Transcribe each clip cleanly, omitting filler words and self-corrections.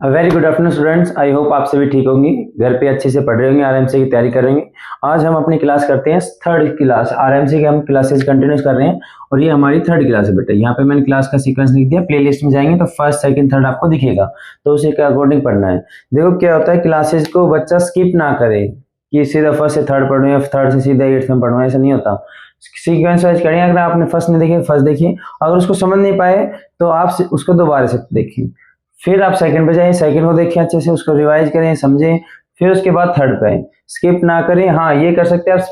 Very good afternoon students. I hope आप सभी ठीक होंगे, घर पे अच्छे से पढ़ रहे होंगे, आरएमसी की तैयारी कर रहे होंगे। आज हम अपनी क्लास करते हैं थर्ड क्लास। आरएमसी के हम क्लासेस कंटिन्यूस कर रहे हैं और ये हमारी थर्ड क्लास है बेटा। यहाँ पे मैंने क्लास का सीक्वेंस लिख दिया, प्लेलिस्ट में जाएंगे तो फर्स्ट सेकंड थर्ड आपको दिखेगा, तो उसी के अकॉर्डिंग पढ़ना है। देखो क्या होता है, क्लासेस को बच्चा स्किप ना करे कि सीधा फर्स्ट से थर्ड पढ़ूँ या थर्ड से सीधा एट्थ में पढ़ूँ, ऐसा नहीं होता। सीक्वेंस वाइज करें। अगर आपने फर्स्ट नहीं देखे फर्स्ट देखिए, अगर उसको समझ नहीं पाए तो आप उसको दोबारा से देखिए, फिर आप सेकंड पे जाएं, सेकंड को देखें अच्छे से, उसको रिवाइज करें, समझें, फिर उसके बाद थर्ड पे आए। स्किप ना करें। हाँ ये कर सकते हैं आप,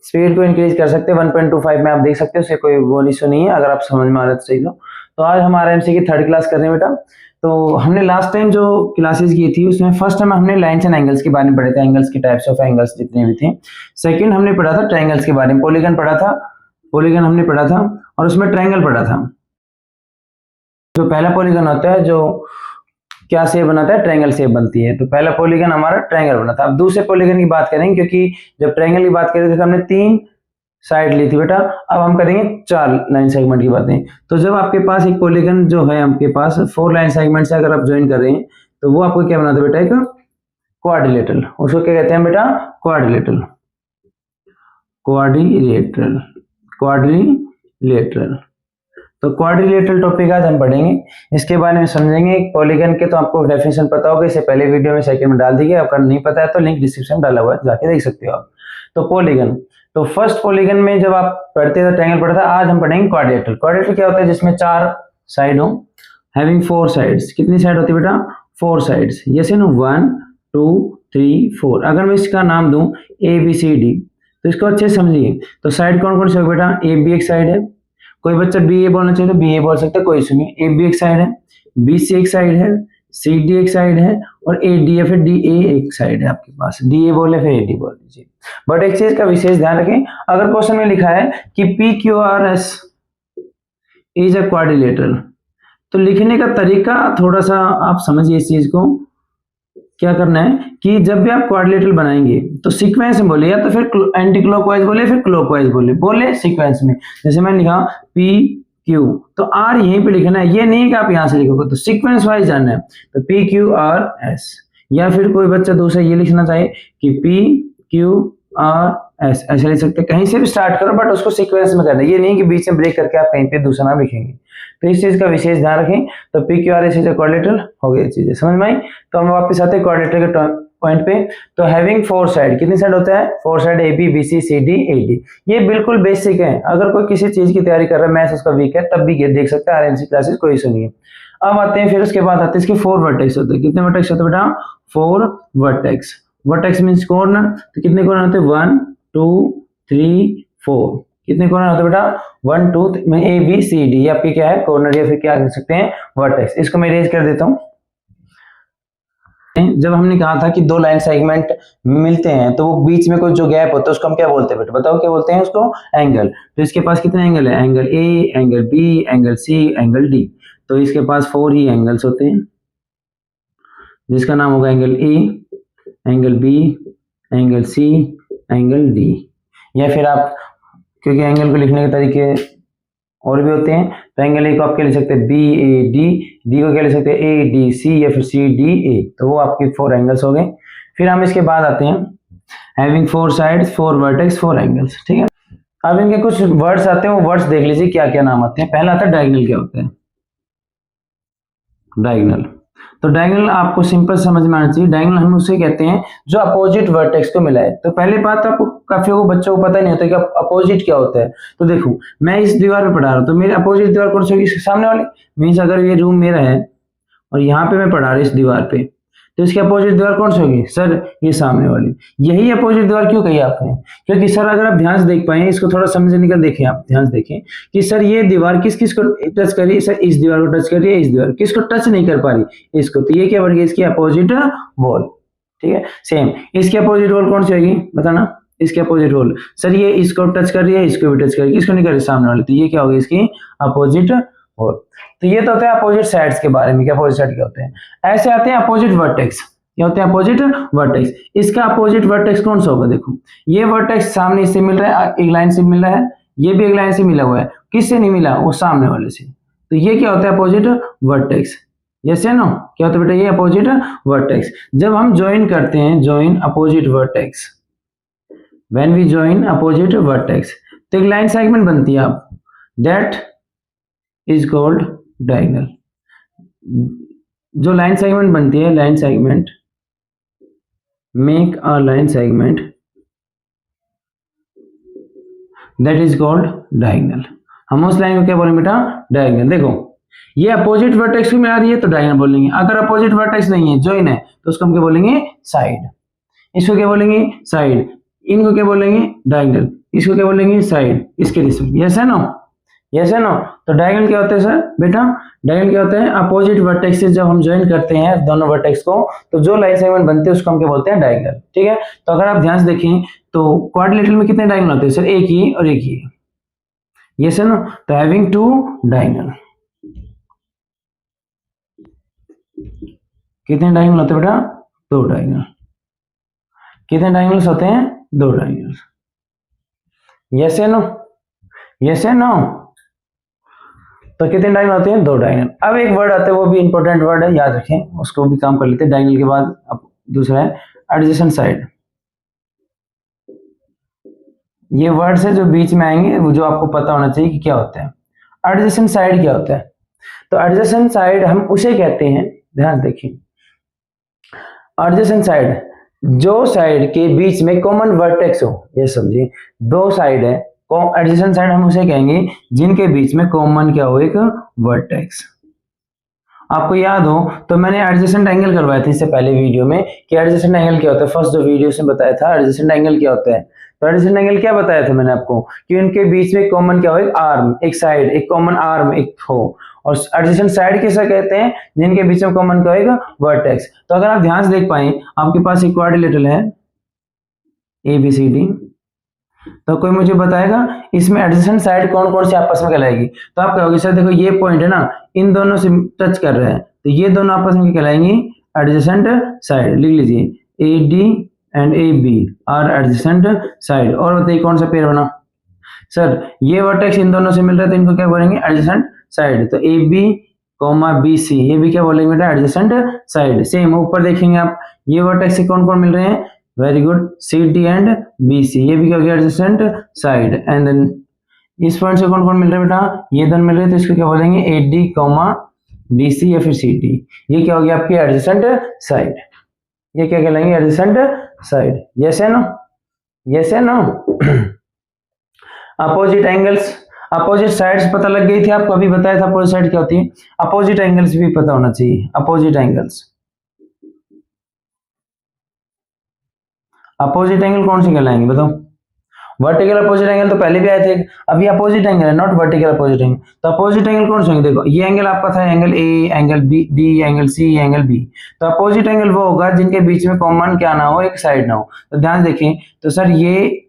स्पीड को इंक्रीज कर सकते हैं 1.25 में, आप देख सकते हैं, उससे कोई वो इशू नहीं है अगर आप समझ में आ रहा है तो सही लो। तो आज हम आरएमसी की थर्ड क्लास कर रहे हैं बेटा। तो हमने लास्ट टाइम जो क्लासेस की थी उसमें फर्स्ट टाइम हमने लाइन्स एंड एंगल्स के बारे में पढ़े थे, एंगल्स की टाइप्स ऑफ एंगल्स जितने भी थे। सेकंड हमने पढ़ा था ट्रायंगल्स के बारे में, पॉलीगन पढ़ा था, पॉलीगन हमने पढ़ा था, और उसमें ट्रायंगल पढ़ा था। जो पहला पॉलीगन होता है जो क्या शेप बनाता है, ट्रायंगल शेप बनती है। तो पहला पॉलीगन हमारा ट्रायंगल बना था। अब दूसरे पॉलीगन की बात करेंगे, क्योंकि जब ट्रायंगल की बात करें तो हमने 3 साइड ली थी बेटा, अब हम करेंगे 4 लाइन सेगमेंट की बातें। तो जब आपके पास एक पॉलीगन जो है आपके पास 4 लाइन सेगमेंट से अगर आप ज्वाइन कर रहे हैं तो वो आपको क्या बनाता है बेटा, एक क्वाड्रिलेटरल। उसको क्या कहते हैं बेटा, क्वाड्रिलेटरल, क्वाड्रिलेटरल, क्वाड्रिलेटरल। तो क्वाड्रिलेटरल टॉपिक आज हम पढ़ेंगे, इसके बारे में समझेंगे। पॉलीगन के तो आपको डेफिनेशन पता होगा, इससे पहले वीडियो में सेकंड में डाल दी गई, अगर नहीं पता है तो लिंक डिस्क्रिप्शन में डाला हुआ है, जाके देख सकते हो आप। तो पॉलीगन, तो फर्स्ट पॉलीगन में जब आप पढ़ते थे ट्रायंगल पढ़ा था, आज हम पढ़ेंगे क्वाड्रिलेटरल। क्वाड्रिलेटरल क्या होता है, जिसमें 4 साइड हो, हैविंग 4 साइड्स। कितनी साइड होती है बेटा, 4 साइड्स। जैसे ना 1 2 3 4। अगर मैं इसका नाम दूं ABCD तो इसको अच्छे से समझिए। तो साइड कौन कौन सी होगी बेटा, ए बी एक साइड है, कोई बच्चा BA बोलना चाहिए तो BA बोल सकता है, कोई सुनिए। ए बी एक साइड है, BC एक साइड है, CD एक साइड है, और AD या फिर DA एक साइड है आपके पास। DA बोले फिर AD बोल दीजिए। बट एक चीज का विशेष ध्यान रखें, अगर क्वेश्चन में लिखा है कि PQRS इज अ क्वाड्रिलेटरल, तो लिखने का तरीका थोड़ा सा आप समझिए इस चीज को। क्या करना है कि जब भी आप क्वाड्रिलेटरल बनाएंगे तो सीक्वेंस में बोले, या तो फिर एंटी क्लॉकवाइज बोले फिर क्लॉकवाइज बोले सीक्वेंस में। जैसे मैंने लिखा PQ, तो R यहीं पे लिखना है, ये नहीं कि आप यहां से लिखोगे, तो सीक्वेंस वाइज जानना है। तो PQRS, या फिर कोई बच्चा दूसरा ये लिखना चाहे कि PQRS, ऐसे लिख सकते हैं। कहीं से भी स्टार्ट करो बट उसको सीक्वेंस में करना है, ये नहीं कि बीच में ब्रेक करके आप कहीं पे दूसरा नाम लिखेंगे। तो इस चीज का विशेष ध्यान रखें। तो PQRS इज अ क्वाड्रिलेटरल हो गई चीजें समझ में आई। तो हम वापस आते हैं क्वाड्रिलेटरल के पॉइंट पे। तो हैविंग 4 साइड, कितनी साइड होता है, 4 side, AB BC CD AD। ये बिल्कुल बेसिक है, अगर कोई किसी चीज की तैयारी कर रहा है, मैथ्स उसका वीक है, तब भी ये देख सकता है आरएमसी क्लासेस, कोई इशू नहीं है। अब आते हैं, फिर उसके बाद आते हैं इसके 4 वर्टेक्स होते हैं। कितने वर्टेक्स होते हैं बेटा, 4 वर्टेक्स। वर्टेक्स मींस कॉर्नर, तो कितने कॉर्नर होते हैं, 1 2 3 4। कितने कॉर्नर होते हैं बेटा, 1 2 में ABCD, ये आपकी क्या है, कॉर्नर, या फिर क्या कह सकते हैं, वर्टेक्स। इसको मैं इरेज कर देता हूं। जब हमने कहा था कि 2 लाइन सेगमेंट मिलते हैं तो वो बीच में कोई जो गैप होता है उसको हम क्या बोलते हैं बेटा, बताओ क्या बोलते हैं उसको, एंगल। तो इसके पास कितने एंगल है, angle A, angle B, angle C, angle D। तो इसके पास 4 ही एंगल्स होते हैं, जिसका नाम होगा angle A, angle B, angle C, angle D। या फिर आप, क्योंकि एंगल को लिखने के तरीके और भी होते हैं, तो एंगल A को आप क्या लिख सकते हैं, BAD, D को क्या लिख सकते हैं, ADC, या फिर CDA। तो वो आपके 4 एंगल्स हो गए। फिर हम इसके बाद आते हैं हैविंग 4 साइड्स, 4 वर्टेक्स, 4 एंगल्स, ठीक है। अब इनके कुछ वर्ड्स आते हैं, वो वर्ड्स देख लीजिए क्या क्या नाम आते हैं। पहला आता है डायगोनल। क्या होता है डायगोनल, तो डायगोनल आपको सिंपल समझ में आना चाहिए। डायगोनल हम उसे कहते हैं जो अपोजिट वर्टेक्स को मिला है। तो पहले बात आपको काफी बच्चों को पता नहीं होता कि अपोजिट क्या होता है। तो देखो मैं इस दीवार पे पढ़ा रहा हूँ, तो मेरे अपोजिट दीवार कौन सी होगी, सामने वाली। मीन्स अगर ये रूम मेरा है और यहाँ पे मैं पढ़ा रहा हूँ इस दीवार पे, तो इसकी अपोजिट दीवार कौन सी होगी, सर ये सामने वाली। यही अपोजिट दीवार क्यों कही आपने, क्योंकि सर अगर आप ध्यान से देख पाए, इसको थोड़ा समझने का देखें, आप ध्यान से देखें कि सर ये दीवार किस किस को टच कर रही है, सर इस दीवार को टच कर रही है, इस दीवार किसको टच नहीं कर पा रही, इसको। तो ये क्या बन गई, इसकी अपोजिट वॉल, ठीक है। सेम इसकी अपोजिट वॉल कौन सी होगी बताना, इसके अपोजिट वॉल। सर ये इसको टच कर रही है, इसको भी टच कर रही है, किसको नहीं कर रही, सामने वाली। तो ये क्या होगी, इसकी अपोजिट वॉल। तो ये तो होता है अपोजिट साइड्स के बारे में, क्या अपोजिट साइड क्या होते हैं। ऐसे आते हैं अपोजिट वर्टेक्स। क्या होते हैं अपोजिट वर्टेक्स। इसका अपोजिट वर्टेक्स कौन सा होगा, देखो ये वर्टेक्स सामने इससे मिल रहा है, एक लाइन से मिल रहा है, ये भी एक लाइन से मिला हुआ है, किससे नहीं मिला, वो सामने वाले से। तो ये क्या होता है अपोजिट वर्टेक्स। यस या नो, क्या होता है बेटा, ये अपोजिट वर्टेक्स। जब हम ज्वाइन करते हैं, join opposite vertex, when we join opposite vertex, तो एक लाइन सेगमेंट बनती है, आप दैट इज कॉल्ड डायगोनल। जो लाइन सेगमेंट बनती है, line segment, make a line segment, that is called diagonal. हम उस लाइन को क्या बोलेंगे बेटा, डायगोनल। देखो ये अपोजिट वर्टेक्स भी मिला रही है तो डायगोनल बोलेंगे, अगर अपोजिट वर्टेक्स नहीं है, ज्वाइन है, तो उसको हम क्या बोलेंगे, साइड। इसको क्या बोलेंगे, साइड। इनको क्या बोलेंगे, डायगोनल। इसको क्या बोलेंगे, साइड। इसके रिस्पेक्ट, यस है नो, यस है नो। तो डायगोनल क्या होता है सर बेटा, डायगोनल क्या होता है, अपोजिट वर्टेक्स से जब हम ज्वाइन करते हैं दोनों वर्टेक्स को, तो जो लाइन सेगमेंट बनते हैं उसको हम क्या बोलते हैं, डायगोनल। ठीक है, तो अगर आप ध्यान से देखें तो क्वाड्रिलेटरल में कितने डायगोनल होते हैं सर, एक ही और एक ही, यस है नो। तो हैविंग टू डायगोनल, कितने डायगोनल होते हैं बेटा, दो डायगोनल। कितने डायगोनल्स होते हैं, दो डायगोनल, यस है नो, यस है नो। तो कितने डायगोनल होते हैं, दो डायगोनल। अब एक वर्ड आता है, वो भी इंपॉर्टेंट वर्ड है, याद रखें, उसको भी काम कर लेते हैं डायगोनल के बाद। अब दूसरा है एडजेसेंट साइड। ये वर्ड्स है जो बीच में आएंगे, वो जो आपको पता होना चाहिए कि क्या होता है। एडजेसेंट साइड क्या होता है, तो एडजेसेंट साइड हम उसे कहते हैं, ध्यान से देखिए, एडजेसेंट साइड जो साइड के बीच में कॉमन वर्टेक्स हो, ये समझिए, दो साइड है, एडजेसेंट साइड हम उसे कहेंगे जिनके बीच में कॉमन क्या हो, एक वर्टेक्स। आपको याद हो तो मैंने एडजेसेंट एंगल करवाया था इससे पहले वीडियो में कि एडजेसेंट एंगल क्या होता है, फर्स्ट जो वीडियो से बताया था एडजेसेंट एंगल क्या होता है। तो एडजेसेंट एंगल क्या बताया था मैंने आपको, कि उनके बीच में कॉमन क्या हो, एक आर्म, एक साइड, एक कॉमन आर्म एक हो। और एडजेसेंट साइड किसे कहते हैं, जिनके बीच में कॉमन क्या होगा, वर्टेक्स। तो अगर आप ध्यान से देख पाए, आपके पास एक क्वाड्रिलेटरल है ABCD, तो कोई मुझे बताएगा इसमें एडजेसेंट साइड कौन कौन सी आपस में कहलाएगी। तो आप कहोगे सर देखो ये पॉइंट है ना, इन दोनों से टच कर रहे हैं, तो ये दोनों आपस में कहलाएंगी एडजेसेंट साइड। लिख लीजिए AD and AB are adjacent side. और बताइए कौन सा पेयर बना, सर ये वर्टेक्स इन दोनों से मिल रहा है तो इनको क्या बोलेंगे, एडजेसेंट साइड। तो AB BC ये भी क्या बोलेंगे बेटा, एडजेसेंट साइड। सेम ऊपर देखेंगे आप, ये वर्टेक्स से कौन कौन मिल रहे हैं, very good, CD and BC, ये भी क्या हो गया, एडजेसेंट साइड। एंड देन इस पॉइंट से कौन कौन मिल रहा है बेटा, ये दोनों मिल रहे हैं, तो इसको क्या बोलेंगे, AD BC या फिर CD, ये क्या हो गया आपकी एडजेसेंट साइड। ये क्या कहलाएंगे, एडजेसेंट साइड। यस है नो, यस है no. Opposite angles, opposite sides पता लग गई थी आपको, अभी बताया था अपोजिट साइड क्या होती है, अपोजिट एंगल्स भी पता होना चाहिए। अपोजिट एंगल्स, अपोजिट एंगल कौन से कहलाएंगे बताओ, वर्टिकल अपोजिट एंगल तो पहले भी आए थे, अभी अपोजिट एंगल है, नॉट वर्टिकल अपोजिट एंगल। तो अपोजिट एंगल कौन से होंगे, देखो ये एंगल आपका था angle A, angle D, angle C, angle B। तो अपोजिट एंगल वो होगा जिनके बीच में कॉमन क्या ना हो, एक साइड ना हो। तो ध्यान देखें, तो सर ये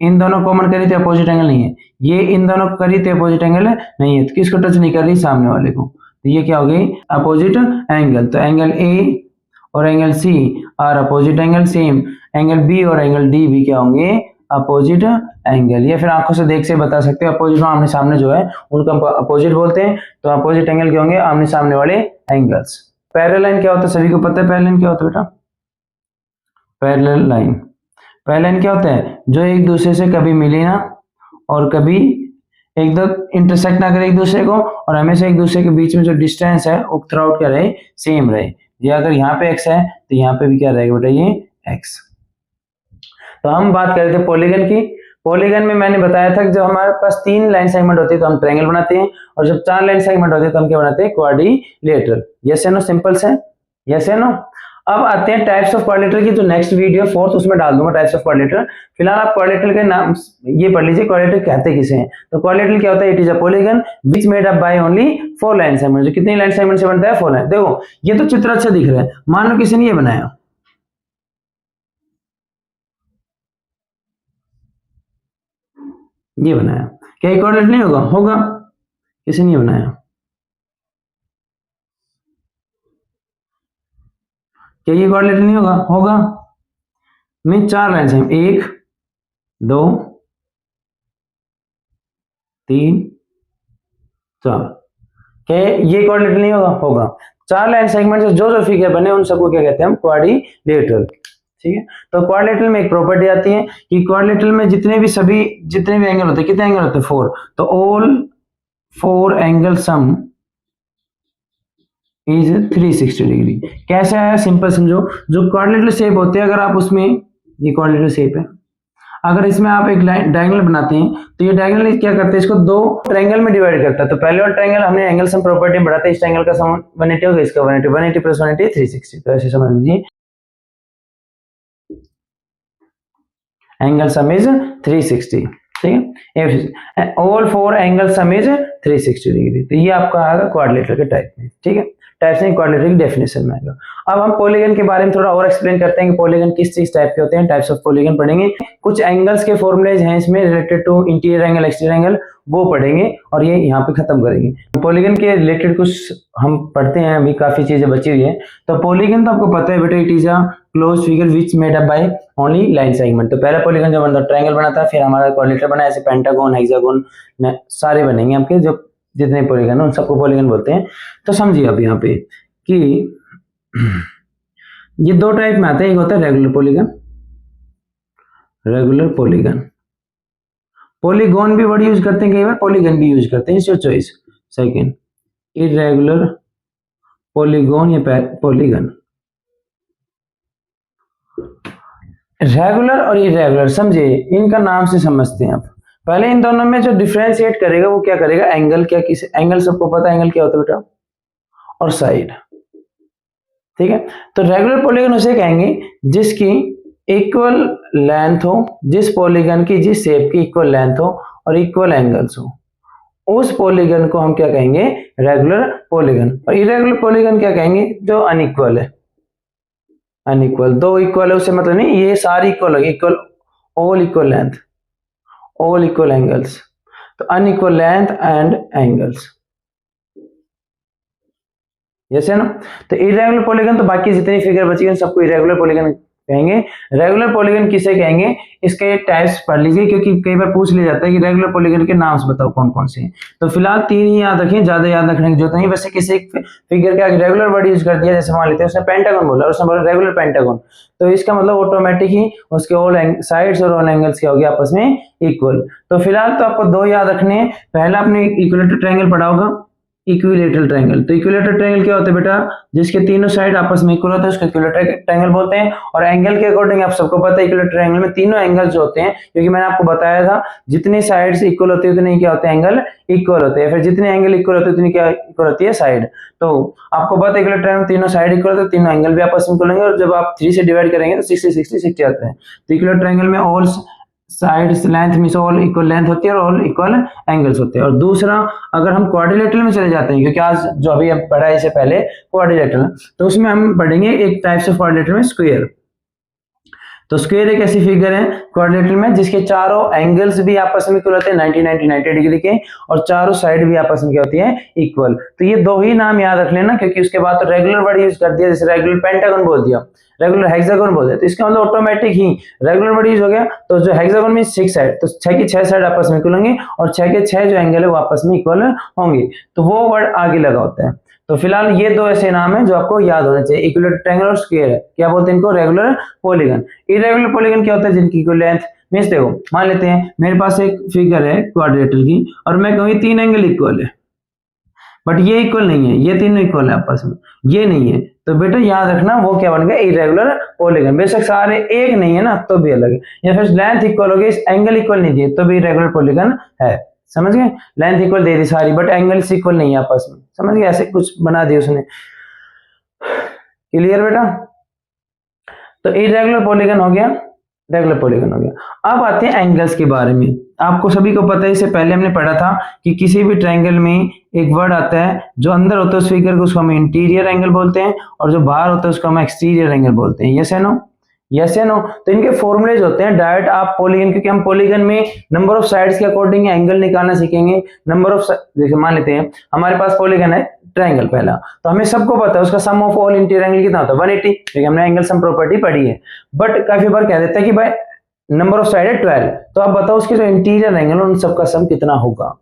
इन दोनों कॉमन करी तो अपोजिट एंगल नहीं है, ये इन दोनों करी तो अपोजिट एंगल नहीं है, तो किसको टच नहीं कर रही, सामने वाले को। तो ये क्या हो गई, अपोजिट एंगल। तो एंगल A और angle C are opposite angle, same angle B और एंगल D भी क्या होंगे, अपोजिट एंगल। ये फिर आंखों से देख से बता सकते हो, अपोजिट आमने सामने जो है उनको अपोजिट बोलते हैं। तो अपोजिट एंगल क्या होंगे, आमने सामने वाले एंगल्स। पैरेलल लाइन क्या होता है, सभी को पता है पैरेलल लाइन क्या होता है बेटा, पैरेलल लाइन, पैरेलल लाइन क्या होता है, जो एक दूसरे से कभी मिले ना और कभी एकदम इंटरसेक्ट ना करे एक दूसरे को, और हमेशा एक दूसरे के बीच में जो डिस्टेंस है वो थ्रू आउट क्या रहे, सेम रहे। ये अगर यहाँ पे x है तो यहाँ पे भी क्या रहेगा बेटा, ये x। तो हम बात कर रहे थे पॉलीगन की। पॉलीगन में मैंने बताया था कि जब हमारे पास 3 लाइन सेगमेंट होती है तो हम ट्रायंगल बनाते हैं, और जब 4 लाइन सेगमेंट होते हैं तो हम क्या बनाते हैं, क्वाड्रिलेटरल। यस है नो, सिंपल से, यस है नो। अब आते हैं टाइप्स ऑफ क्वाड्रिलेटरल की, जो नेक्स्ट वीडियो 4th उसमें डाल दूंगा टाइप्स ऑफ क्वाड्रिलेटरल। फिलहाल आप क्वाड्रिलेटरल के नाम ये पढ़ लीजिए, क्वाड्रिलेटरल कहते किसे हैं। तो क्वाड्रिलेटरल क्या होता है, it is a polygon which made up by only 4 line segment. जो कितनी लाइन सेगमेंट से बनता है, 4 लाइन। देखो ये तो चित्र अच्छा दिख रहा है, मान लो किसी ने ये बनाया, ये बनाया, क्या एक क्वाड्रिलेटरल नहीं होगा, होगा, किसी ने बनाया, क्या ये क्वाड्रिलेटरल नहीं होगा, होगा। में 4 लाइन है, 1 2 3 4, क्या ये क्वाड्रिलेटरल नहीं होगा, होगा। 4 लाइन सेगमेंट से जो जो फिगर बने उन सबको क्या कहते हैं हम, क्वाड्रिलेटरल। ठीक है, तो क्वाड्रिलेटरल में एक प्रॉपर्टी आती है कि क्वाड्रिलेटरल में जितने भी एंगल होते हैं, कितने एंगल होते हैं, 4, तो all 4 angle sum is 360 degree. कैसे आया, सिंपल समझो, जो क्वाड्रिलेटरल शेप होते हैं, अगर आप उसमें, ये क्वाड्रिलेटरल शेप है, अगर इसमें आप एक डायगोनल बनाते हैं तो ये डायगोनल क्या करते हैं, इसको 2 ट्रायंगल में डिवाइड करता है। तो पहले वाला ट्रायंगल हमने एंगल सम प्रॉपर्टी में बढ़ाते हैं, इस ट्रायंगल का सम 180 होगा, इसका 180, 180 प्लस 180 360। तो ऐसे समझ लीजिए एंगल सम इज 360। ठीक है, all 4 angle sum is 360 degree. तो ये आपका आएगा क्वाड्रिलेटरल के टाइप में। ठीक है, टाइप से क्वाड्रिलेटरल की डेफिनेशन में आएगा। अब हम पॉलीगन के बारे में थोड़ा और एक्सप्लेन करते हैं कि पॉलीगन किस चीज टाइप के होते हैं, टाइप्स ऑफ पॉलीगन पढ़ेंगे। कुछ एंगल्स के फॉर्मूलेज हैं इसमें related to interior angle, exterior angle, वो पढ़ेंगे और ये यहाँ पे खत्म करेंगे। पॉलीगन के रिलेटेड कुछ हम पढ़ते हैं, अभी काफी चीजें बची हुई है। तो पॉलीगन तो आपको पता है बेटा, it is a close figure which made up by only line segment. तो पहला पॉलीगन जो बनता है ट्रायंगल बना था, फिर हमारा क्वाड्रिलेटरल बना, ऐसे पेंटागन, हेक्सागन सारे बनेंगे आपके, जो जितने पॉलीगन उन सबको पॉलीगन बोलते हैं। तो समझिए अब यहाँ पे कि ये 2 टाइप में आते हैं, एक होता है regular polygon, regular polygon, polygon भी वर्ड यूज करते हैं कई बार, पॉलीगन भी यूज करते हैं, it's your choice. Second, irregular polygon या पॉलीगन। रेगुलर और इरेगुलर समझे, इनका नाम से समझते हैं आप। पहले इन दोनों में जो डिफरेंशिएट करेगा वो क्या करेगा, एंगल। क्या किस एंगल सबको पता है एंगल क्या होता है बेटा, और साइड। ठीक है, तो रेगुलर पॉलीगन उसे कहेंगे जिसकी इक्वल लेंथ हो, जिस पॉलीगन की जिस शेप की इक्वल लेंथ हो और इक्वल एंगल्स हो, उस पॉलीगन को हम क्या कहेंगे, रेगुलर पॉलीगन। और इरेगुलर पॉलीगन क्या कहेंगे, जो अनइक्वल है, अनइक्वल, 2 इक्वल है उससे मतलब नहीं, ये सारी इक्वल है, equal, all equal length, all equal angles. तो unequal length and angles, yes है ना। तो इरेगुलर पॉलीगन, तो बाकी जितनी फिगर बची है सबको इरेगुलर पॉलीगन कहेंगे। रेगुलर पॉलीगन किसे कहेंगे, इसके टाइप्स पढ़ लीजिए, क्योंकि कई बार पूछ लिया जाता है कि रेगुलर पॉलीगन के नाम बताओ कौन कौन से हैं। तो फिलहाल 3 ही याद रखें, ज्यादा याद रखने की जरूरत नहीं। वैसे किसी एक फिगर का रेगुलर वर्ड यूज कर दिया, जैसे मान लेते हैं उसने पेंटागन बोला और उसने बोला रेगुलर पेंटागन, तो इसका मतलब ऑटोमेटिक ही उसके ऑल साइड्स और ऑल एंगल्स क्या हो गया, आपस में इक्वल। तो फिलहाल तो आपको 2 याद रखने हैं। पहला आपने इक्विलेटरल ट्रायंगल पढ़ा होगा, इक्विलेटरल ट्रायंगल। तो इक्विलेटरल ट्रायंगल क्या होता है बेटा, जिसके तीनों साइड आपस में इक्वल होते हैं उसको इक्विलेटरल ट्रायंगल बोलते हैं। और एंगल के अकॉर्डिंग आप सबको पता है इक्विलेटरल ट्रायंगल में तीनों एंगल्स जो होते हैं, क्योंकि मैंने आपको बताया था जितनी साइड्स इक्वल होती है उतने क्या होते हैं, एंगल इक्वल होते हैं। फिर जितने एंगल इक्वल होते हैं उतनी क्या इक्वल होती है, साइड। तो आपको पता है इक्विलेटरल ट्रायंगल तीनों साइड इक्वल होते हैं, तीनों एंगल भी आपस में इक्वल होंगे, और जब आप 3 से डिवाइड करेंगे तो 60 60 60 आते हैं। तो इक्विलेटरल ट्रायंगल में ऑल साइड्स लेंथ में ऑल इक्वल लेंथ होती है और ऑल इक्वल एंगल्स होते हैं। और दूसरा, अगर हम क्वाड्रिलेटरल में चले जाते हैं, क्योंकि आज जो अभी हम पढ़ा है इससे पहले क्वाड्रिलेटरल, तो उसमें हम पढ़ेंगे एक टाइप्स ऑफ क्वाड्रिलेटरल में स्क्वायर। तो स्क्वायर एक ऐसी फिगर है क्वाड्रिलेटरल में जिसके चारों एंगल्स भी आपस में इक्वल होते हैं 90 90 90 डिग्री के, और चारों साइड भी आपस में क्या होती है, इक्वल। तो ये 2 ही नाम याद रख लेना, क्योंकि उसके बाद तो रेगुलर वर्ड यूज कर दिया, जैसे रेगुलर पेंटागन बोल दिया, रेगुलर हेक्सागन बोल दिया, तो इसका मतलब ऑटोमेटिक ही रेगुलर वर्ड यूज हो गया। तो जो हेक्सागन में 6 साइड, तो 6 की 6 साइड आपस में इक्वल होंगे, और 6 के 6 जो एंगल है वो आपस में इक्वल होंगे, तो वो वर्ड आगे लगा होता है। तो फिलहाल ये 2 ऐसे नाम है जो आपको याद होने चाहिए, इक्विलेटरल ट्रायंगल और स्क्वायर है। क्या बोलते हैं इनको, रेगुलर पॉलीगन। इरेगुलर पॉलीगन क्या होता है, जिनकी इक्वल लेंथ, मींस देखो मान लेते हैं मेरे पास एक फिगर है क्वाड्रिलेटरल की, और मैं कहूँ 3 एंगल इक्वल है, बट ये इक्वल नहीं है, ये तीनों इक्वल है आपस में, ये नहीं है, तो बेटा याद रखना वो क्या बन गया, इरेगुलर पॉलीगन। बेशक सारे एक नहीं है ना तो भी अलग है, या फिर लेंथ इक्वल हो गई, एंगल इक्वल नहीं दिए तो भी इरेगुलर पॉलीगन है। समझ गए, लेंथ इक्वल दे दी सारी, बट एंगल्स इक्वल नहीं है आपस में, समझ गए, ऐसे कुछ बना दिया उसने। क्लियर बेटा, तो इरेगुलर पॉलीगन हो गया, रेगुलर पॉलीगन हो गया। अब आते हैं एंगल्स के बारे में। आपको सभी को पता है, इससे पहले हमने पढ़ा था कि किसी भी ट्रायंगल में एक वर्ड आता है, जो अंदर होता है उस फिगर को उसको हम इंटीरियर एंगल बोलते हैं, और जो बाहर होता है उसको हम एक्सटीरियर एंगल बोलते हैं। यस है नो, यस या नो। तो इनके फॉर्मूलेज होते हैं डायरेक्ट आप पॉलीगन, क्योंकि हम पॉलीगन में नंबर ऑफ साइड्स के अकॉर्डिंग एंगल निकालना सीखेंगे। नंबर ऑफ, जैसे मान लेते हैं हमारे पास पॉलीगन है ट्रायंगल पहला, तो हमें सबको पता है उसका सम ऑफ ऑल इंटीरियर एंगल कितना होता है, 180, क्योंकि हमने एंगल सम प्रॉपर्टी पढ़ी है। बट काफी बार कह देता है कि भाई नंबर ऑफ साइड है 12, तो आप बताओ उसके जो इंटीरियर एंगल उन सबका सम कितना होगा।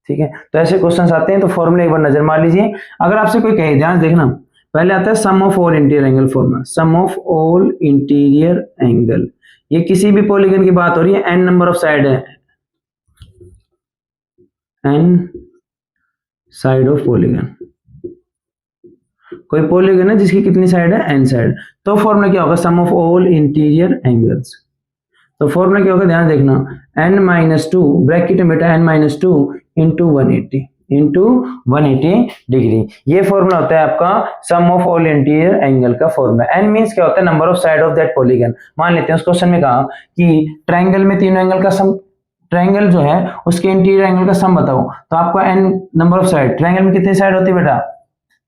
ठीक है, तो ऐसे क्वेश्चन आते हैं, तो फॉर्मूला एक बार नजर मार लीजिए। अगर आपसे कोई कहे, ध्यान देखना, पहले आता है sum of all interior angle formula, sum of all interior angle. ये किसी भी पॉलीगन की बात हो रही है, एन नंबर ऑफ साइड है, एन साइड ऑफ पॉलीगन, कोई पॉलीगन है जिसकी कितनी साइड है, एन साइड, तो फॉर्मूला क्या होगा, सम ऑफ ऑल इंटीरियर एंगल्स। तो फॉर्मूला क्या होगा, ध्यान देखना, n माइनस टू, ब्रैकेट में बेटा n minus two into 180 degree. ये फॉर्मूला होता है आपका सम ऑफ ऑल इंटीरियर एंगल का फॉर्मूला। n मींस क्या होता है, number of side of that polygon. मान लेते हैं उस क्वेश्चन में कहा कि ट्रायंगल में तीनों एंगल का सम, ट्रायंगल जो है उसके इंटीरियर एंगल का सम बताओ, तो आपका n number of side, triangle में कितनी साइड होती है बेटा,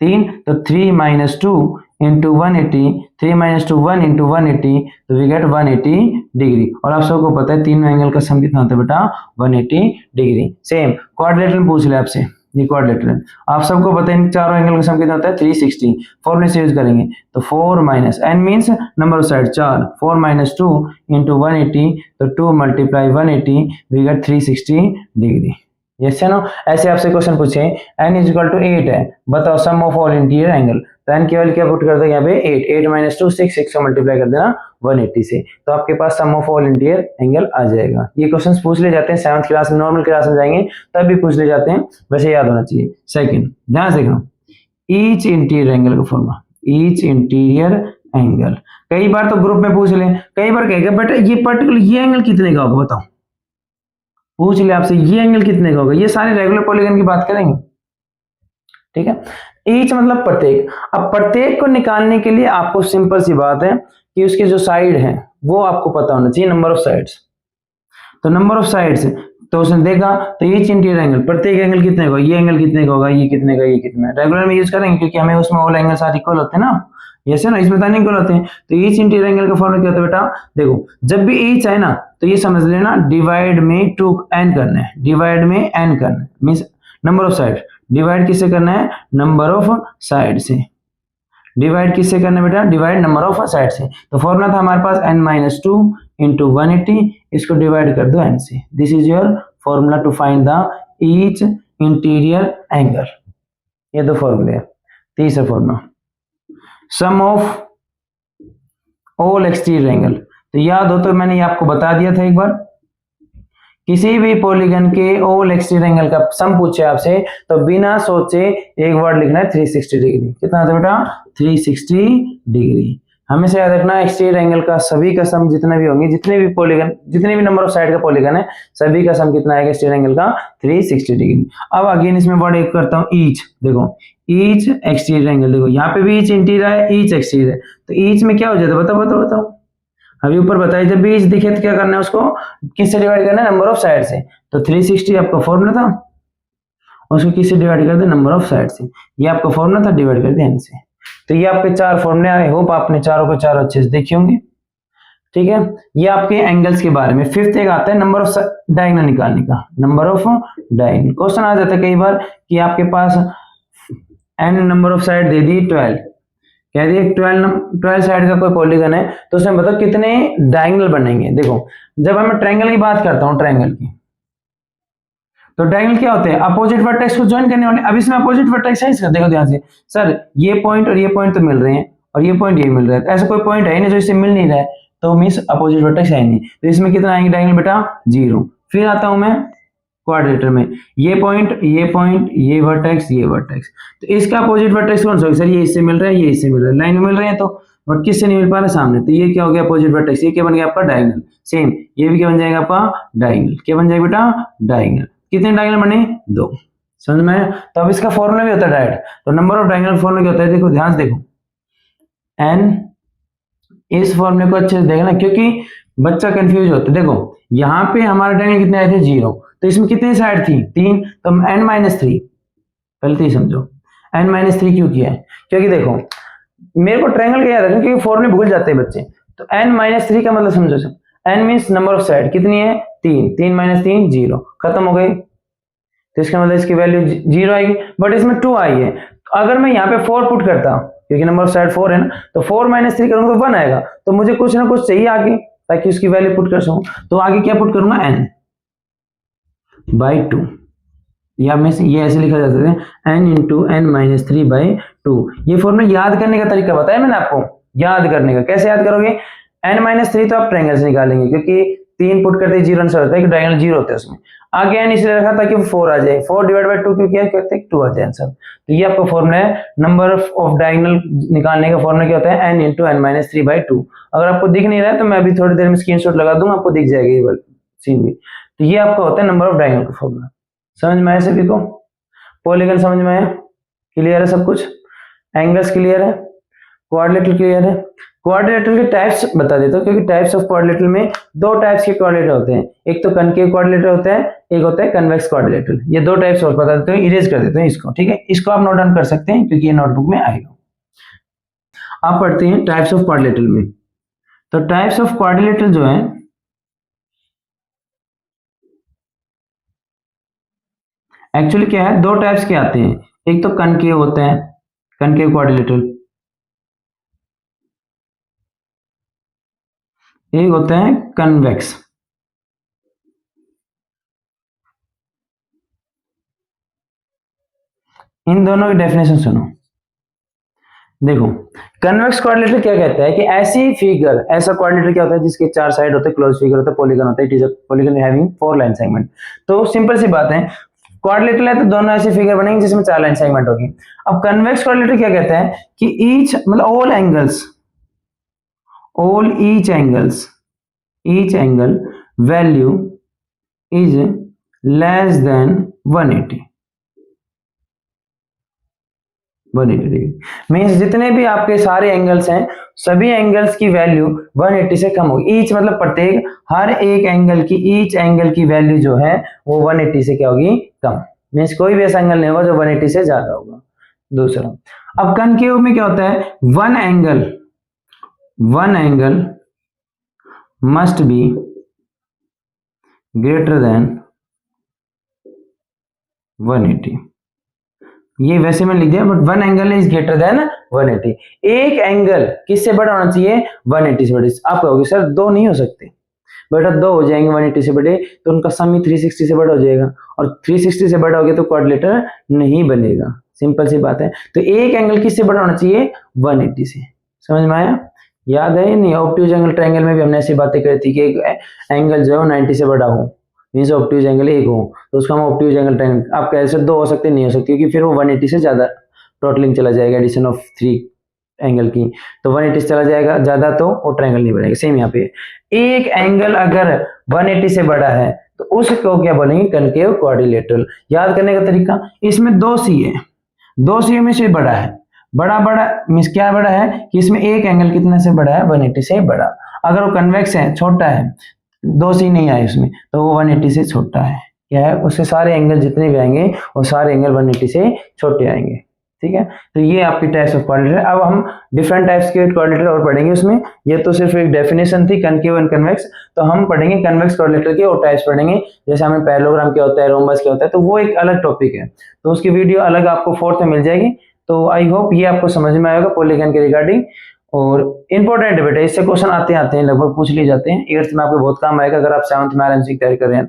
3, तो 3 minus two into 180, 3 minus two 1 into 180, तो वी गेट 180 डिग्री। और आप सबको पता है तीनों एंगल का सम कितना होता है बेटा, 180 डिग्री। सेम क्वाड्रिलेटरल पूछ ले आपसे, ये क्वाड्रिलेटरल आप सबको पता है इन चारों एंगल का सम कितना होता है, 360। फॉर्मूले से यूज करेंगे तो 4 minus n means number of side 4, 4 minus two into 180, तो 2 multiply 180, we get 360 degree. Yes या नो। ऐसे आपसे क्वेश्चन पूछे n इज इक्वल टू 8 है, बताओ सम ऑफ ऑल इंटीरियर एंगल, तो n की वैल्यू क्या पुट कर दो यहाँ पे 8, 8 माइनस टू 6, 6 को मल्टीप्लाई कर देना 180 से, तो आपके पास सम ऑफ ऑल इंटीरियर एंगल आ जाएगा। ये क्वेश्चंस पूछ ले जाते हैं 7th क्लास में, नॉर्मल क्लास में जाएंगे तब भी पूछ ले जाते हैं, वैसे याद होना चाहिए। सेकंड, ध्यान से देखना, ईच इंटीरियर एंगल का फॉर्मूला, ईच इंटीरियर एंगल। कई बार तो ग्रुप में पूछ ले, कई बार कहेगा बेटा ये पर्टिकुलर ये एंगल कितने का होगा बताओ, पूछ ले आपसे ये एंगल कितने का होगा, ये सारे रेगुलर पॉलीगन की बात करेंगे, ठीक है। ईच मतलब प्रत्येक। अब प्रत्येक को निकालने के लिए आपको सिंपल सी बात है कि उसके जो साइड है वो आपको पता होना चाहिए, नंबर ऑफ साइड्स। तो नंबर ऑफ साइड्स, तो उसने देखा तो ईच इंटीरियर एंगल, प्रत्येक एंगल कितने का होगा, ये एंगल कितने का होगा, ये कितने का, ये कितना। रेगुलर में यूज करेंगे क्योंकि हमें उसमें ऑल एंगल सारे इक्वल होते हैं ना, यस है ना, इसमें तानी इक्वल होते हैं। तो ईच इंटीरियर एंगल का फॉर्मूला क्या होता है बेटा, देखो जब भी ईच है ना तो ये समझ लेना डिवाइड में 2n करना है, डिवाइड में n करना है, means number of side. Divide किससे करना है, नंबर ऑफ साइड से। डिवाइड किससे करना है बेटा, डिवाइड नंबर ऑफ साइड से। तो फॉर्मूला था हमारे पास n माइनस टू इंटू 180, इसको डिवाइड कर दो n से। This is your formula to find the each interior angle. ये दो फॉर्मूले हैं। तीसरा formula, sum of all exterior angle. तो याद हो तो मैंने ये आपको बता दिया था एक बार, किसी भी पॉलीगन के ऑल एक्सटीरियर एंगल का सम पूछे आपसे तो बिना सोचे एक वर्ड लिखना है 360 डिग्री। कितना था बेटा, 360 डिग्री। हमेशा याद रखना एक्सटीरियर एंगल का सभी का सम जितने भी होंगे, जितने भी पॉलीगन, जितने भी नंबर ऑफ साइड का पॉलीगन है, सभी का सम कितना आएगा एक्सटीरियर एंगल का, 360 डिग्री। अब अगेन इसमें वर्ड एक करता हूँ ईच। देखो ईच एक्सटीरियर एंगल, देखो यहाँ पे भी ईच इंटीरियर है, ईच एक्सटीरियर है, तो ईच में क्या हो जाता है बताओ बताओ बताओ, अभी ऊपर बताइए। जब भी ईच दिखे तो क्या करना है, उसको किससे डिवाइड करना है, नंबर ऑफ साइड से। तो 360 आपका फॉर्मूला था, उसको किससे डिवाइड कर दे, नंबर ऑफ साइड से। ये आपका फॉर्मूला था, डिवाइड कर दे n से। तो ये आपके चार फॉर्मूले, आई होप आपने चारों को चार अच्छे से देखे होंगे, ठीक है। ये आपके एंगल्स के बारे में। फिफ्थ एक आता है नंबर ऑफ डायगोनल निकालने का, नंबर ऑफ डायगोनल। क्वेश्चन आ जाता है कई बार कि आपके पास n नंबर ऑफ साइड दे दी 12, कह दिए 12 साइड का कोई पॉलीगन है, तो उसमें बताओ कितने डायगोनल बनेंगे। देखो जब मैं ट्रायंगल की बात करता हूं, ट्रायंगल की, तो डायगोनल क्या होते हैं, अपोजिट वर्टेक्स को ज्वाइन करने वाले। अब इसमें अपोजिट वर्टेक्स है इसका, देखो ध्यान से, सर ये पॉइंट और ये पॉइंट तो मिल रहे हैं और ये पॉइंट ये मिल रहा है, ऐसा कोई पॉइंट है नहीं जो इससे मिल नहीं रहा है, तो मींस अपोजिट वर्टेक्स है नहीं। तो इसमें कितना आएंगे डायगोनल बेटा, 0। फिर आता हूं मैं क्वाड्रेटर में, ये पॉइंट ये वर्टेक्स ये वर्टेक्स, तो इसका अपोजिट वर्टेक्स कौन सा होगा, सर ये इससे मिल रहा है, ये इससे मिल रहा है, लाइन में मिल रहे हैं तो, बट किससे नहीं मिल पा रहा सामने, तो ये क्या हो गया अपोजिट वर्टेक्स। ये क्या बन गया आपका डायगोनल। सेम ये भी क्या बन जाएगा आपका डायगोनल। क्या बन जाएगा बेटा, डायगोनल। कितने डायगोनल बने, 2। समझ में। तो अब इसका फॉर्मूला भी होता है डायरेक्ट, तो नंबर ऑफ डायगोनल फॉर्मूला क्या होता है, देखो ध्यान से देखो, n, इस फॉर्मूले को अच्छे से देखना क्योंकि बच्चा कंफ्यूज होता है। देखो यहाँ पे हमारे डायगोनल कितने आए थे, 0, तो इसमें कितनी साइड थी, 3, तो n-3। पहले तो ये समझो n-3 क्यों किया है, क्योंकि देखो मेरे को ट्रायंगल का याद है क्योंकि फॉर्मूले भूल जाते हैं बच्चे। तो n-3 का मतलब समझो, n means number of side कितनी है, 3, 3 - 3 0, खत्म हो गई। तो इसका मतलब इसकी वैल्यू 0 आएगी, बट इसमें 2 आई है। तो अगर मैं यहाँ पे 4 पुट करता क्योंकि नंबर ऑफ साइड 4 है ना, तो 4 - 3 करूंगा तो 1 आएगा, तो मुझे कुछ ना कुछ चाहिए आगे ताकि उसकी वैल्यू पुट कर सकूं। तो आगे क्या पुट करूंगा, n/2। या में से ये ऐसे लिखा जा सकता है n इंटू एन माइनस 3/2। ये फॉर्मूला याद करने का तरीका बताया मैंने आपको, याद करने का। कैसे याद करोगे, n माइनस 3 तो आप ट्रायंगल से निकालेंगे, क्योंकि 3 पुट करते 0 आंसर होता है कि डायगोनल 0 होता है उसमें। आगे n इसलिए रखा ताकि 4 आ जाए, 4 डिवाइड बाय 2 क्योंकि क्या करते हैं 2 आ जाए आंसर। तो ये आपका फॉर्मूला है नंबर ऑफ डायगोनल निकालने का। फॉर्मूला क्या होता है, n इंटू एन माइनस 3/2। अगर आपको दिख नहीं रहा है तो मैं अभी थोड़ी देर में स्क्रीनशॉट लगा दूंगा, आपको दिख जाएगा ये वाला सीन भी। तो ये आपका होता है नंबर ऑफ डायगोनल का फॉर्मूला। समझ में आया सभी को? पॉलीगन समझ में आया? क्लियर है सब कुछ? एंगल्स क्लियर है? क्वाड्रिलेटरल क्लियर है? क्वाड्रिलेटरल के टाइप्स बता देता हूँ, क्योंकि टाइप्स ऑफ क्वाड्रिलेटरल में 2 टाइप्स के क्वाड्रिलेटर होते हैं। एक तो कनकेव क्वाड्रिलेटर होता है, एक होता है कन्वेक्स क्वाड्रिलेटरल। ये 2 टाइप्स और बता देते हैं, इरेज कर देते हैं इसको, ठीक है? इसको आप नोट डाउन कर सकते हैं क्योंकि ये नोटबुक में आएगा। आप पढ़ते हैं टाइप्स ऑफ क्वाड्रिलेटरल में। तो टाइप्स ऑफ क्वाड्रिलेटरल जो है एक्चुअली क्या है, 2 टाइप्स के आते हैं। एक तो कनकेव होता है, कनकेव क्वाड्रिलेटरल, एक होता है कन्वेक्स। इन दोनों की डेफिनेशन सुनो। देखो, कन्वेक्स क्वाड्रिलेटर क्या कहता है कि ऐसी फिगर, ऐसा क्वाड्रिलेटर क्या होता है जिसके 4 साइड होते हैं, क्लोज फिगर होता है, पॉलीगन होता है, it is a polygon having 4 line segment. तो सिंपल सी बात है, क्वाड्रिलेटर है तो दोनों ऐसी फिगर बनेंगे जिसमें 4 लाइन सेगमेंट होगी। अब कन्वेक्स क्वाड्रिलेटर क्या कहता है कि ईच मतलब each angle value is less than 180 degree. Means जितने भी आपके सारे एंगल्स हैं, सभी एंगल्स की वैल्यू 180 से कम होगी। ईच मतलब प्रत्येक, हर एक एंगल की, ईच एंगल की वैल्यू जो है वो 180 से क्या होगी, कम। मीन्स कोई भी ऐसा एंगल नहीं होगा जो 180 से ज्यादा होगा। दूसरा, अब कनकेव में क्या होता है, one angle must be greater than 180। ये वैसे में लिख दिया, but one angle is greater than 180। एक एंगल किससे बड़ा होना चाहिए, 180 से बड़े। आप कहोगे सर 2 नहीं हो सकते, बेटा 2 हो जाएंगे 180 से बड़े, तो उनका सम ही 360 से बड़ा हो जाएगा, और 360 से बड़ा हो गया तो क्वाड्रिलेटर नहीं बनेगा। सिंपल सी बात है। तो एक एंगल किससे बड़ा होना चाहिए, 180 से। समझ में आया? याद है नहीं? ऑब्ट्यूज एंगल ट्रायंगल में भी हमने ऐसी बातें करी थी कि एक एंगल जो है 90 से बड़ा हो, मीन्स ऑब्ट्यूज एंगल 1 हो, तो उसका हम ऑब्ट्यूज एंगल ट्रायंगल। आप कह सकते 2 हो सकते, नहीं हो सकती, क्योंकि फिर वो 180 से ज्यादा टोटलिंग चला जाएगा, एडिशन ऑफ 3 एंगल की, तो 180 से चला जाएगा ज्यादा, तो वो ट्रायंगल नहीं बनेगा। सेम यहाँ पे एक एंगल अगर 180 से बड़ा है तो उसको क्या बोलेंगे, कनकेव क्वाड्रिलेटरल। याद करने का तरीका, इसमें 2 सी है, 2 सी में से बड़ा है, बड़ा मीन्स क्या बड़ा है कि इसमें एक एंगल कितने से बड़ा है, 180 से बड़ा। अगर वो कन्वेक्स है, छोटा है, 2 सी नहीं आए उसमें, तो वो 180 से छोटा है। क्या है, उससे सारे एंगल जितने भी आएंगे वो सारे एंगल 180 से छोटे आएंगे। ठीक है, तो ये आपकी टाइप्स ऑफ क्वाड्रिलेटर। अब हम डिफरेंट टाइप्स के क्वाड्रिलेटर और पढ़ेंगे उसमें। ये तो सिर्फ एक डेफिनेशन थी कनकेव एंड कन्वेक्स, तो हम पढ़ेंगे कन्वेक्स क्वाड्रिलेटर के और टाइप्स पढ़ेंगे। जैसे हमें पैरेललोग्राम क्या होता है, रोम्बस क्या होता है, तो वो एक अलग टॉपिक है, तो उसकी वीडियो अलग आपको 4th में मिल जाएगी। तो आई होप ये आपको समझ में आएगा पॉलीगन के रिगार्डिंग। और इंपॉर्टेंट है बेटा, इससे क्वेश्चन आते हैं लगभग पूछ लिए जाते हैं। 8th में आपको बहुत काम आएगा अगर आप 7th में आरएमसी की तैयारी कर रहे हैं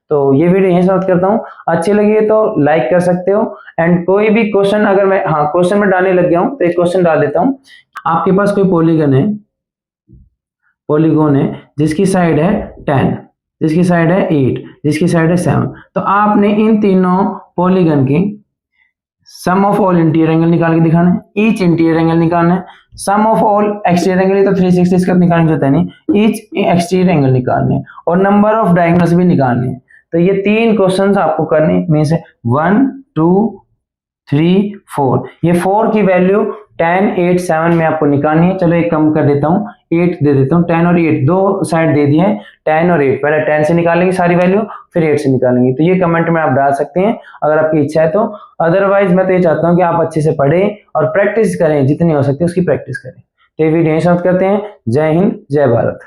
तो ये वीडियो यहीं समाप्त करता हूँ। अच्छी लगी है तो लाइक कर सकते हो, एंड कोई भी क्वेश्चन अगर मैं क्वेश्चन में डालने लग गया हूँ तो एक क्वेश्चन डाल देता हूँ। आपके पास कोई पॉलीगन है जिसकी साइड है 10, जिसकी साइड है 8, जिसकी साइड है 7, तो आपने इन तीनों पॉलीगन की सम ऑफ ऑल इंटीरियर एंगल निकाल के दिखाना है, ईच इंटीरियर एंगल निकालना है, sum of all exterior angle, तो 360 इसका निकालने की जरूरत है नहीं, ईच एक्सटीरियर एंगल निकालने हैं, और नंबर ऑफ डायगोनल्स भी निकालने हैं। तो ये 3 क्वेश्चंस आपको करने में से 1 2 3 4, ये 4 की वैल्यू 10 8 7 में आपको निकालनी है। चलो एक कम कर देता हूँ, 8 दे देता हूँ, 10 और 8 दो साइड दे दिए हैं, 10 और 8। पहले 10 से निकालेंगे सारी वैल्यू, फिर 8 से निकालेंगे। तो ये कमेंट में आप डाल सकते हैं अगर आपकी इच्छा है तो। अदरवाइज मैं तो ये चाहता हूँ कि आप अच्छे से पढ़ें और प्रैक्टिस करें, जितनी हो सकती है उसकी प्रैक्टिस करें। तो ये वीडियो समाप्त करते हैं। जय हिंद, जय भारत।